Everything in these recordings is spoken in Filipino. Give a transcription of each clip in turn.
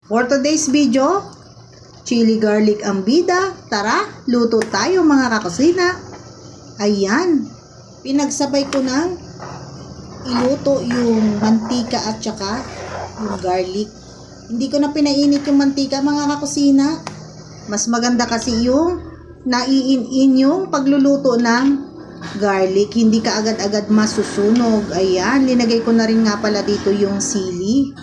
For today's video, chili garlic ang bida. Tara, luto tayo mga kakusina. Ayan, pinagsabay ko ng iluto yung mantika at saka yung garlic. Hindi ko na pinainit yung mantika mga kakusina. Mas maganda kasi yung naiin yung pagluluto ng garlic. Hindi ka agad-agad masusunog. Ayan, linagay ko na rin nga pala dito yung sili.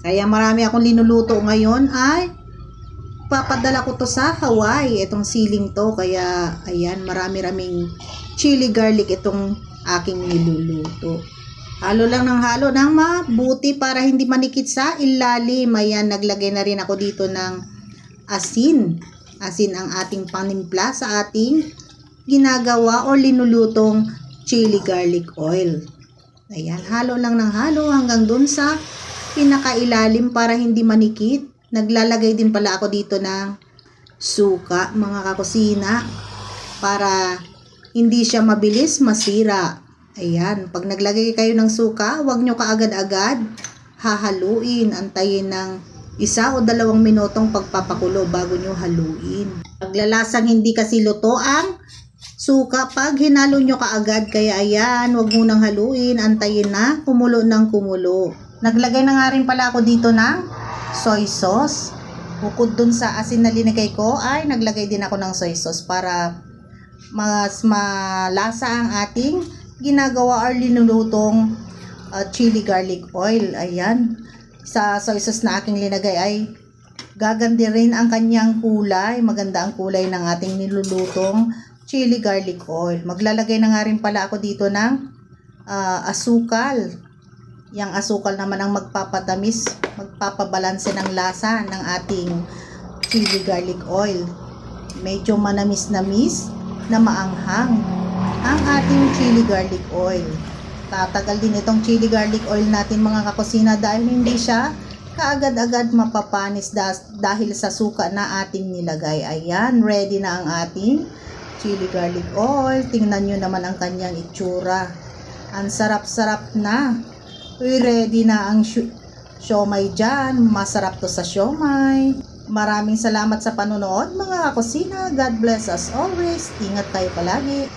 Kaya marami akong linuluto ngayon ay papadala ko to sa Hawaii, itong siling to. Kaya ayan, marami-raming chili garlic itong aking niluluto. Halo lang ng halo ng mabuti para hindi manikit sa ilalim. Ayan, naglagay na rin ako dito ng asin. Asin ang ating panimpla sa ating ginagawa o linulutong chili garlic oil. Ayan, halo lang ng halo hanggang dun sa pinakailalim para hindi manikit. Naglalagay din pala ako dito ng suka mga kakusina para hindi siya mabilis masira. Ayan, pag naglagay kayo ng suka, huwag nyo kaagad-agad hahaluin. Antayin ng 1 o 2 minutong pagpapakulo bago nyo haluin. Paglalasang hindi kasi luto ang suka pag hinalo nyo kaagad. Kaya ayan, huwag munang haluin. Antayin na kumulo ng kumulo. Naglagay na nga rin pala ako dito ng soy sauce. Bukod dun sa asin na linagay ko, ay naglagay din ako ng soy sauce para mas malasa ang ating ginagawa or linulutong chili garlic oil. Ayan, sa soy sauce na aking linagay ay gaganda rin ang kanyang kulay. Maganda ang kulay ng ating nilulutong chili garlic oil. Maglalagay na nga rin pala ako dito ng asukal. Yang asukal naman ang magpapatamis, magpapabalanse ng lasa ng ating chili garlic oil. Medyo manamis-namis na maanghang ang ating chili garlic oil. Tatagal din itong chili garlic oil natin mga kakusina dahil hindi siya kaagad-agad mapapanis dahil sa suka na ating nilagay. Ayan, ready na ang ating chili garlic oil. Tingnan nyo naman ang kanyang itsura. Ang sarap-sarap na. Uy, ready na ang siomay dyan. Masarap to sa siomay. Maraming salamat sa panonood mga kakusina. God bless us always. Ingat tayo palagi.